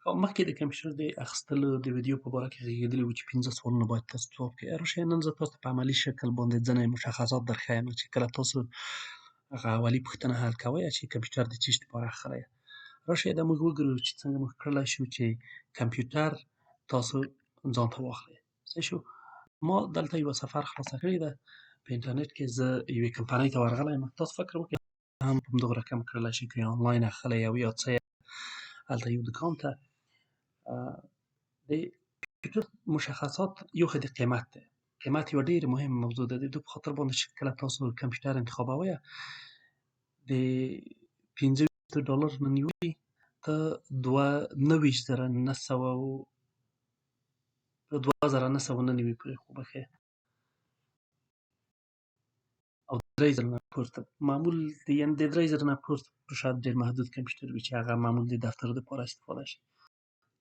مخکې د کمپیوټر د اخیستلو د ویډیو په باره کې غږېدلي وو چې 15 سوالونه باید تاسو ځواب کړئ. راشئ نن زه تاسو ته په عملي شکل باندې ځینې مشخصات درښیم چې کله تاسو هغه اولي پوښتنه حل کوئ چې کمپیوټر د څه شي لپاره اخلی. راشئ دا موږ وګورو چې څنګه موږ کړلی شو چې کمپیوټر تاسو ځان ته واخلئ. صحیح شو. ما دلته یوه صفحه خلاصه کړې ده په انټرنیټ کې. زه یوې کمپنۍ ته ورغلی یم. تاسو فکر وکړئ هم په همدغه رقم کړلی شئ که آنلاین اخلی یا څه هلته یو دکان ته د کمپیوټر مشخصات یو خو د قیمت دی. قیمت یوه ډېره مهمه موضوع ده. د دې په خاطر باندې چې کله تاسو کمپیوټر انتخابوئ د $15 نه نیولې ته 2999 پورې خو بخښئ او 3000 نه پورته معمول یعنې د 3000 نه پورته شاید ډېر محدود کمپیوټر وي چې هغه معمول د دفتر دپاره استفاده شي.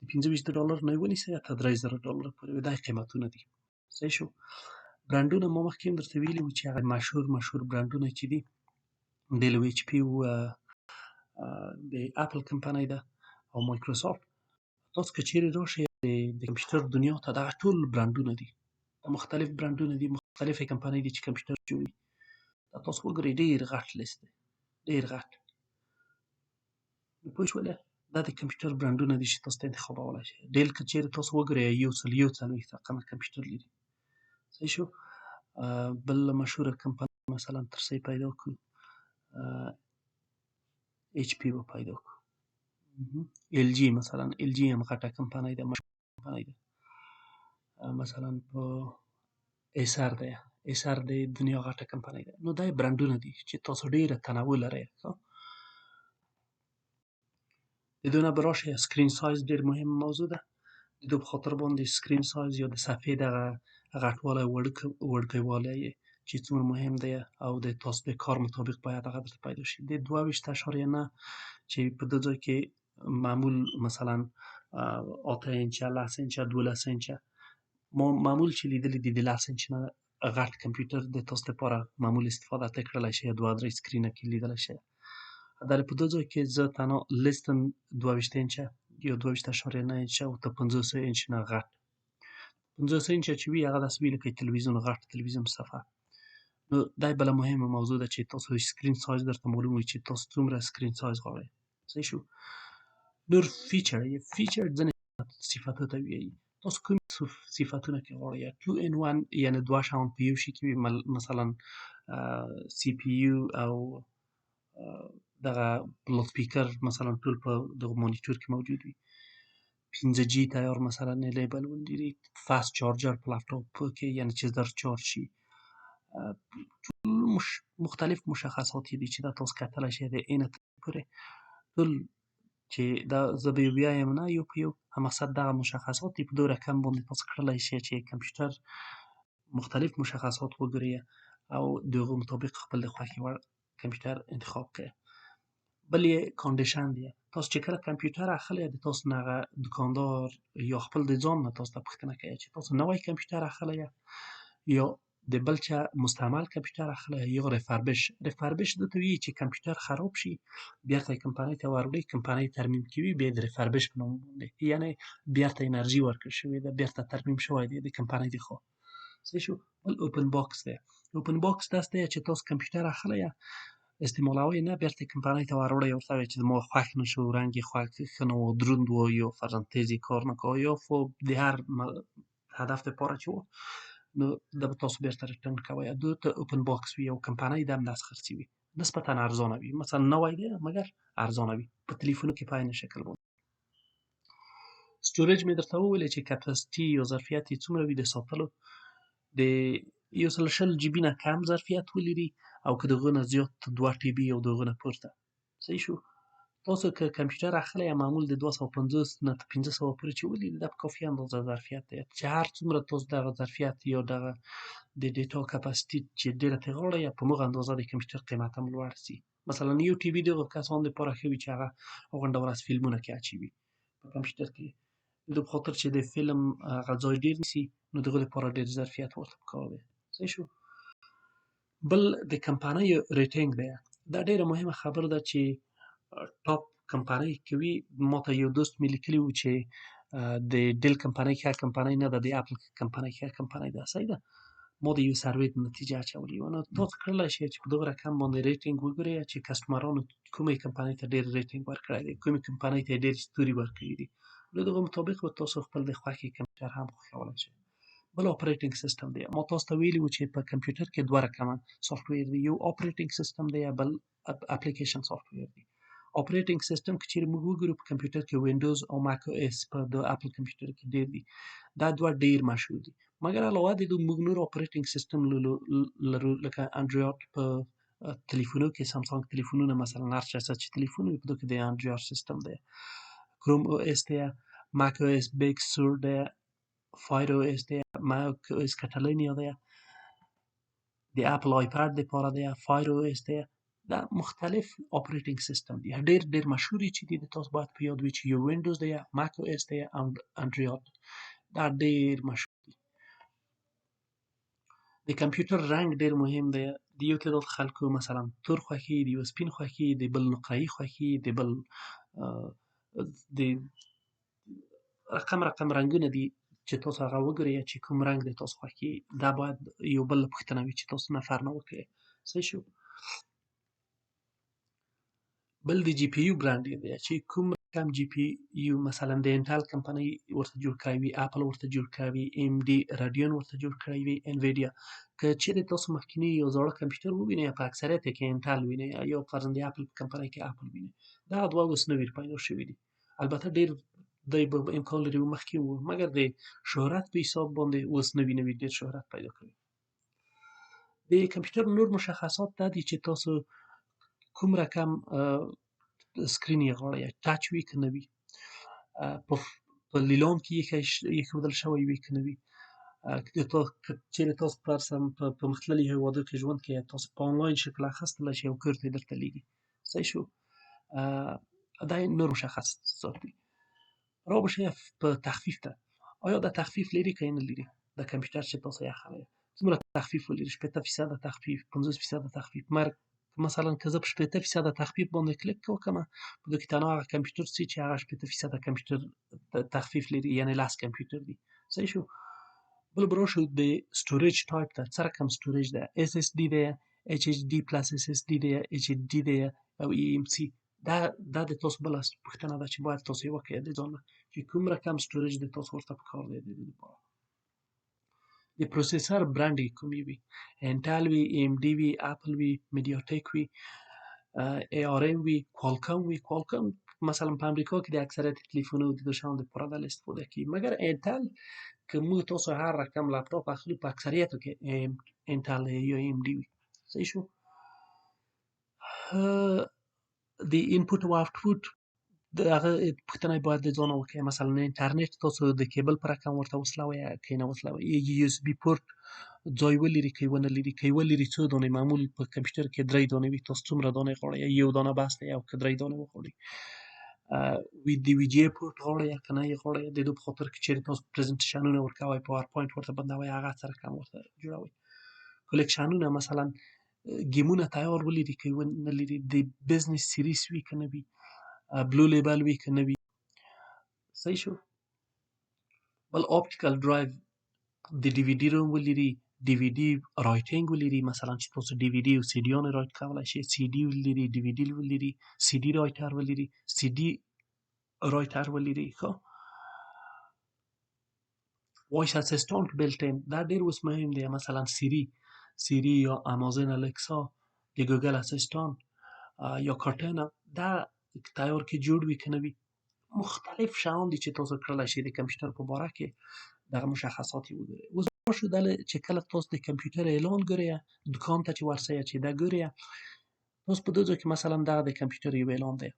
د $25 نه ونیسئ تر $3000 پورې دا قیمتونه دي. صحیح شو. برانډونه ما مخکې هم درته ویلي وو چې هغه مشهور برانډونه چې دي ډیل او ایچ پي د اپل کمپنۍ ده او مایکروسافت. تاسو که چیرې راشئ د کمپیوټر دنیا ته دغه ټول برانډونه دي. مختلف برانډونه دي، مختلفې کمپنۍ دي چې کمپیوټر جوړوي. دا تاسو وګورئ ډېر غټ لیست دی، ډېر غټ. پوه شولې؟ دا د کمپیوټر برانډونه دي چې تاسو ته انتخابولی شئ. ډیل که چیرې تاسو وګورئ 140 رقمه کمپیوټر لري. صحیح شو. بل مشهوره کمپنۍ مثلا تر څه یې پیدا کړو ایچ پي به پیدا کړو. ال جي مثلا ال جي هم غټه کمپنۍ ده، مشهوره کمپنۍ ده. مثلا په ایسر دی، ایسر د دنیا غټه کمپنۍ ده. نو دا یې برانډونه دي چې تاسو ډېره تنوع لرئ. د دوی نه به راشئ سکرین سایز ډېر مهمه موضوع ده. د دوی په خاطر باندې سکرین سایز یا د صفحې دغه غټوالی وړوکی یې چې څومره مهم دی او د تاسو د کار مطابق باید هغه درته پیدا شي. د 22.9 چې په دې ځای کې معمول مثلا 8 انچه 10 انچه 12 انچه معمول چې لیدلي دي د 10 انچ نه غټ کمپیوټر د تاسو لپاره معمول استفاده ته کړلی شئ. 2-3 سکرینه کې لیدلی شئ. در په دې ځای کې زه تنها لیستن 22 انچه یا 22.9 انچه او تر 50 انچ نه غټ 50 انچه چې وي هغه داسې وي لکه تلویزیون، غټ تلویزیون صفحه. نو دا یې بله مهمه موضوع ده چې تاسو سکرین سایز درته معلوم وي چې تاسو څومره سکرین سایز غواړئ. صحیح شو. نور فیچر ځینې صفتو ته وایي. تاسو کوم صفتونه کې غواړئ 2 in 1 یعنې دوه شیان په یو شي کې وي. مثلا سی پي یو او دغه لوډ سپیکر مثلا ټول په دغه مانیټور کې موجود وي. 5G تیار مثلا انیبل ولري. فاست چارجر په لپټاپ کې یعنې چې زر چارج شي. مختلف مشخصات دي چې دا تاسو کتلی شئ د اینه پورې ټول چې دا زه به یې بیایم نه یو په یو. مقصد دغه مشخصات دي په دې رقم باندې تاسو کړلی شئ چې کمپیوټر مختلف مشخصات وګورئ او د هغو مطابق خپل د خوښې وړ کمپیوټر انتخاب کړئ. بل یې کانډیشن دی. تاسو چې کله کمپیوټر اخلئ د تاسو نه هغه دکاندار یا خپل د ځان نه تاسو ته پوښتنه کوي چې تاسو نوی کمپیوټر اخلی یا د بل چا مستعمل کمپیوټر اخلی یا ریفربش. ریفربش دې ته وایي چې کمپیوټر خراب شي بیرته یې کمپنۍ ته وروړي، کمپنۍ ترمیم کوي، بیا د ریفربش په نوم باندې یعنې بیرته انرژي ورکړل شوې ده، بیرته ترمیم شوی دی د کمپنۍ د خوا. صحیح شو. بل اوپن باکس دی. اوپن باکس داسې دی چې تاسو کمپیوټر اخلی استعمالوئ نه بیرته کمپنۍ ته وروړئ او ورته وایئ چې زما خوښ نه شو، رنګ یې ښه نه و، دروند و یا فرضاً تیز یې کار نه کاوه یا خو د هر هدف دپاره چې و نو دا به تاسو بیرته ریټرن کوئ. دوی ته اوپن باکس وي او کمپنۍ د همداسې خرڅوي. نسبتاً ارزانه وي. مثلا نوی دی مګر ارزانه وي په تلیفونو کې په عین شکل باندې. سټوریج مې درته وویلې چې کپاسیټي یا ظرفیت یې څومره وي د ساتلو. د 120 جی بي نه کم ظرفیت ولري او که د هغو نه زیات 2 ټي بي او د هغو نه پورته. صحیح شو. تاسو که کمپیوټر اخلی معمول د 250 نه تر 500 پورې چې ولري دا په کافي اندازه ظرفیت دی چې هر څومره تاسو دغه ظرفیت یا دغه د ډیټا کپاسیټي چې ډېره ترې غواړئ په همغه اندازه د کمپیوټر قیمت هم لوړ شي. مثلا 1 ټي بي د هغو کسانو لپاره ښه وي چې هغه غونډه ورځ فلمونه کې اچوي په کمپیوټر کې. د دې په خاطر چې د فلم هغه ځای ډېر نیسي نو د هغو لپاره ډېر ظرفیت ورته پکار دی. صحیح شو. بل د کمپنیو ریټینګ دی. دا ډېره مهمه خبره ده چې ټاپ کمپنۍ کې وي، ماته یو دوست مې لیکلي وو چې د ډیل کمپنۍ ښه کمپنۍ نه ده، د اپل کمپنۍ ښه کمپنۍ ده. صحیح ده. ما د یو سروې نتیجه اچولې وه. نو تاسو کولای شئ چې په دغه رقم باندې ریټینګ وګورئ چې کسټمرانو کومې کمپنۍ ته ډېر ریټینګ ورکړی دی، کومې کمپنۍ ته یې ډېر ستوري ورکړي دي. نو دغه مطابق به تاسو خپل د خوښې کمپیوټر هم خوښولی شئ. بل اپریټینګ سیستم دی. ما تاسو ته ویلي وو چې په کمپیوټر کې دوه رقمه سافټویر دی، یو اپریټینګ سیستم دی، بل اپلیکیشن سافټویر دی. اپریټینګ سیستم که چیرې موږ وګورو په کمپیوټر کې وینډوز او ماک او اس په د اپل کمپیوټر کې ډېر دي. دا دوه ډېر مشهور دي. مګر علاوه د موږ نور اپریټینګ سیستم لرو لکه انډرایډ په تلیفونو کې، سامسونګ تلیفونونه مثلا هر چا چې تلیفون وي په دغه کې د انډرایډ سیستم دی. کروم او اس دی، ماک او اس بیگ سور دی، فایر او اس دی، ماک او اس کټالینیا دی، د اپل آیپاد لپاره دی، فایر او اس دی. دا مختلف اپریټینګ سیستم دي. ډېر مشهور چې دي تاسو باید په یاد وي چې یو وینډوز دی، ماک او اس دی او انډرایډ. دا ډېر مشهور دي. د کمپیوټر رنګ ډېر مهم دی. د یو تعداد خلکو مثلا تور خوښي، د یو سپین خوښي، د بل نقره‌ایي خوښي، د بل د رقم رنګونه دي چې تاسو هغه وګورئ چې کوم رنګ د تاسو خوښي. دا باید یو بل پوښتنه وي چې تاسو نفر نه وکړئ. صحیح شو. بل د جی پی یو برانډ دی چې کوم رقم جی پی یو مثلا د انټل کمپنۍ ورته جوړ کړی وي، اپل ورته جوړ کړی وي، ام ډي راډیون ورته جوړ کړی وي، انویډیا. که چیرې تاسو مخکینی یو زاړه کمپیوټر ووینئ په اکثریت کې انټل وینئ یا فرضاً د اپل کمپنۍ کې اپل وینئ. دغه دوه اوس نوي پیدا شوي دي. البته ډېر دی به امکان لري مخکې وو، مګر د شهرت په حساب باندې اوس نوي ډېر شهرت پیدا کړی. د کمپیوټر نور مشخصات دا دي چې تاسو کوم رقم سکرین یې غواړئ، ټچ وي که نه وي، په لیلام کې ایښودل شوی وي که نه وي. که چیرې تاسو فرضاً په مختللي هېوادو کې ژوند کوئ، تاسو په آنلاین شکل اخیستلی شئ او کور ته یې درته لیږي. صحیح شو. دا یې نور مشخصات دي. رابه شئ په تخفیف ته. آیا دا تخفیف لري که یې نه لري؟ د کمپیوټر چې تاسو یې اخلئ څومره تخفیف ولري؟ 80% تخفیف، 50% تخفیف. مثلا که زه په 80% تخفیف باندې کلیک وکړم، په دې کې تنها هغه کمپیوټر څه چې هغه 80% کمپیوټر تخفیف لري، یعنې 10 کمپیوټر دي. صحیح شو. بل به راشو د سټوریج ټایپ ته. څه رقم سټوریج ده؟ اس اس ډي دی، ایچ ایچ ډي پلس اس اس ډي دی، ایچ ډي ډي دی او ای ام سی. دا د تاسو بله پوښتنه ده چې باید تاسو یې وکړئ د ځان نه چې کوم رقم سټوریج د تاسو ورته پکار دی د دې لپاره. د پروسیسر برانډ یې کوم وي؟ انټل وي، ام ډي وي، اپل وي، میډیا ټک وي، ای آر ام وي، کوالکم وي. کوالکم مثلا په امریکا کې د اکثریت تلیفونو د دې شیانو دپاره دلته استفاده کیږي. مګر انټل که موږ تاسو هر رقم لپټاپ اخلو په اکثریتو کې انټل یا ام ډي وي. صحیح شو. د اینپوټ او آوټپوټ د هغه پوښتنه باید د ځانه وکړئ. مثلا انټرنټ تاسو د کیبل په رقم ورته وصلوئ که یې نه وصلوئ. یو اس بي پورټ ځای ولري که یې ونه لري. که یې ولري څو دانې؟ معمول په کمپیوټر کې 3 دانې وي. تاسو څومره دانې غواړئ؟ یو دانه بس دی او که 3 دانې وغواړئ. د وي جي پورټ غواړئ که نه یې غواړئ؟ د دې په خاطر کې چیرې تاسو پرزنټیشنونه ورکوئ، پاور پوینټ ورته بندوئ، هغه څه رقم ورته جوړوئ. کلکشنونه مثلا ګیمونه تیار ولري که یې ونه لري. د بزنس سیریز وي که نه وي، بلو لیبل وي که نه وي. صحیح شو. بل اپټیکل ډرایو د ډي وي ډي روم ولري، ډي وي ډي رایټینګ ولري. مثلا چې تاسو ډي وي ډي او سی ډیانې رایټ کولی شئ. سی ډي ولري، ډي وي ډي ولري، سی ډي رایټر ولري، سی ډي رایټر ولري. ښه. وایس اسسټانټ بلټ ان دا ډېر اوس مهم دی. مثلا سیری یا امازون الکسا، د ګوګل اسسټانټ یا کارټانا. دا تیار کې جوړ وي که نه وي. مختلف شیان دي چې تاسو کولای شئ د کمپیوټر په باره کې دغه مشخصات یې وګورئ. اوس راشو دلې چې کله تاسو د کمپیوټر اعلان ګورئ، دکان ته چې ورسئ چې دا ګورئ، تاسو په دې ځای کې مثلا دغه د کمپیوټر یو اعلان دی.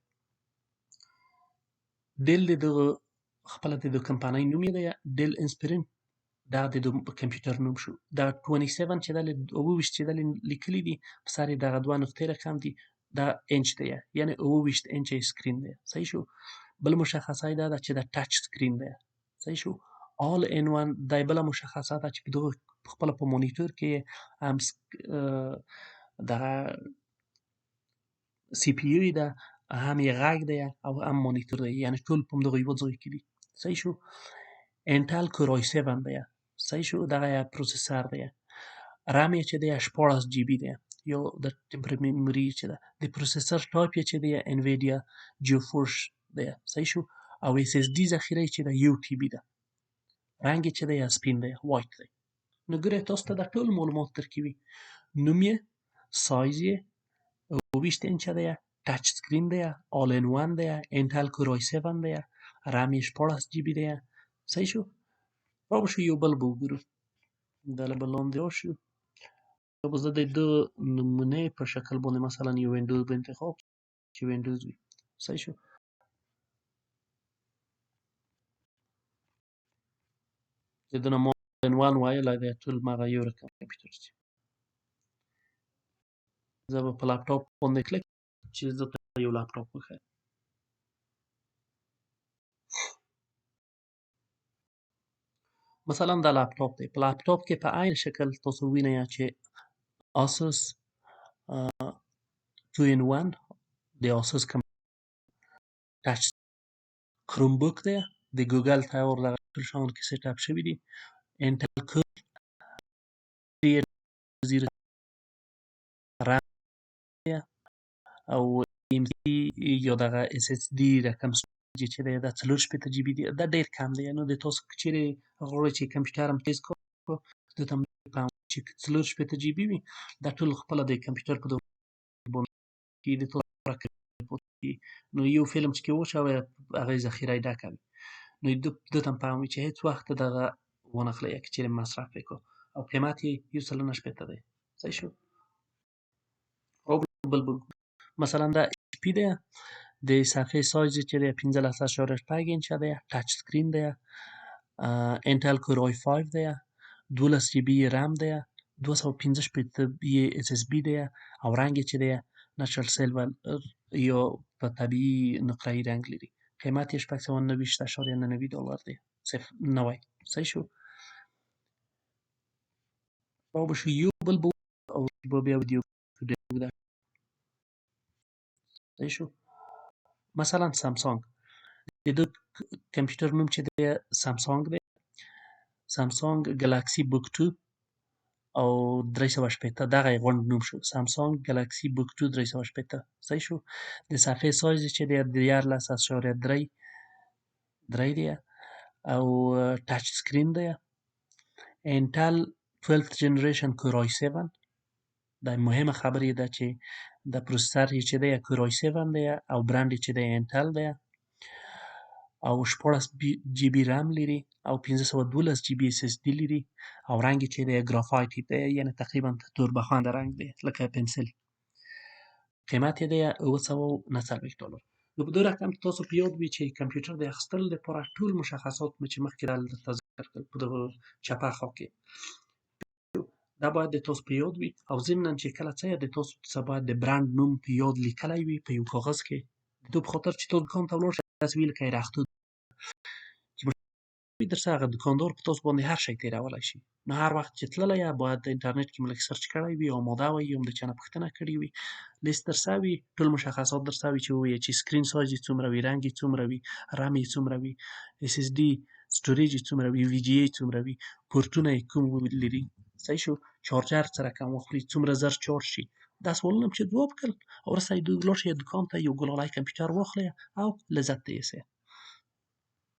ډیل د دغه خپله د کمپنۍ نوم یې دی ډیل انسپرین. دا د کمپیوټر نوم شو. دا 27 چې دلې 28 چې دلې لیکلي دي په سر یې دغه دوه نقطې رقم دي. دا انچ دی، یعنې 28 انچه سکرین دی. صحیح شو. بل مشخصه یې دا ده چې دا ټچ سکرین دی. صحیح شو. آل ان ون دا بله مشخصه ده چې په دغه خپله په مانیټور کې هم دغه سی پی یو یې ده هم یې غږ دی او هم مانیټور دی، یعنې ټول په همدغه یوه ځای کې دي. صحیح شو. انټل کور آی 7 دی. صحیح شو. دغه یې پروسیسر دی. رام یې چې دی 14 جی بي دی. یو د ټمپرری میموري چې ده. د پروسیسر ټایپ یې چې دی انویډیا جیوفورس دی. صحیح شو. او اس اس ډي ذخیره یې چې ده یو ټي بي ده. رنګ یې چې دی سپین دی، وایټ دی. نو ګورئ تاسو ته دا ټول معلومات درکوي. نوم یې، سایز یې 22 انچه دی، ټچ سکرین دی، آل ان ون دی، انټل کور آی 7 دی، رام یې 14 جی بي دی. صحیح شو. را به شو یو بل به وګورو. دا له به لاندې راشو. دا به زه د ده نمونې په شکل باندې مثلا یو وینډوز به انتخاب چې وینډوز وي. صحیح شو. چې دونه ما آل ان ون ویلی دی، ټول مغه یو رقم کمپیوټر دي. زه به په لپټاپ باندې کلیک چې زه ته یو لپټاپ وښیم. مثلا دا لپټاپ دی. په لپټاپ کې په عین شکل تاسو وینئ چې اسوس 2 in 1 د اسوس ټچ کروم بوک دی، د ګوګل تیار دغه ټول شیان کې سیټ اپ شوي دي. انټل کور 3 رام دی او ام سي یا دغه اس اس ډي رقم چې دی دا 4 جی بي دی. دا ډېر کم دی. نو د تاسو که چیرې غواړئ چې کمپیوټر هم تیز کار وکړو، ده ته هم چې 4 جی بي وي، دا ټول خپله د کمپیوټر په باندې کې د تاسو لپاره کافي. نو یو فلم چې کې واچوئ هغه یې ذخیره یې ډکه وي. نو ده ته هم پام وي چې هېڅ وخت دغه وانخلئ که چیرې مصرف یې کړو. او قیمت یې 1.9 دی. صحیح شو. او بل مثلا دا اچ پي دی. د صفحې سایز یې چې دی 15.5 انچه دی، ټچ سکرین دی، انټل کور آی 5 دی، 12 جی بي رام دی، 255 اس اس بي دی او رنګ یې چې دی نچرل سیلور یا په طبیعي نقره‌ایي رنګ لري. قیمت یې 699.99 دلار دی. نوی. صحیح شو. را به شو یو بل به او بیا ویډیو ډېر اوږده. صحیح شو. مثلا سامسونګ د ده کمپیوټر نوم چې دی سامسونګ دی. سامسونګ ګلاکسي بوک 2 او 380 دغه یې غونډ نوم شو. سامسونګ ګلاکسي بوک 2 380. صحیح شو. د صفحې سایز یې چې دی 13.3 دی او ټچ سکرین دی. انټل 12th جنریشن کور آی 7. دا مهمه خبرې ده چې د پروسیسر یې چې دی کور آی 7 دی او برند یې چې دی انټل دی او 14 جی بي رام لري او 512 جی بي اس اس ډي لري او رنګ یې چې دی ګرافایټ دی، یعنې تقریبا تور بخونده رنګ دی لکه پنسل. قیمت یې دی 990 دلار. نو په دې رقم کې تاسو په یاد وي چې کمپیوټر د اخیستلو لپاره ټول مشخصات مو چې مخکې درته ذکر کړل په دغه چپه خوا کې دا باید د تاسو په یاد وي. او ضمناً چې کله څه د تاسو څه باید د برند نوم په یاد لیکلی وي په یو کاغذ کې، د دې په خاطر چې تاسو دوکان ته ولاړ شئ داسې وي لکه رختو چې درڅه هغه دوکاندار په تاسو باندې هر شی تېرولی شي. نو هر وخت چې تللی یې باید د انټرنټ کې مو لږ سرچ کړی وي، آماده وی، هم د چا نه پوښتنه کړې وي، لیست درڅه وي، ټول مشخصات درڅه وي چې ووایي چې سکرین سایز یې څومره وي، رنګ یې څومره وي، رام یې څومره وي، اس اس ډي سټوریج یې څومره وي، وي جي یې څومره وي، پورټونه یې کوم لري. صحیح شو. چارجر څه رقم واخلي، څومره زر چارج شي. دا سوالونه چې ځواب کړل او وروسته یې لاړ شئ دوکان ته یو ګلالی کمپیوټر واخلئ او لذت ترې یوسئ.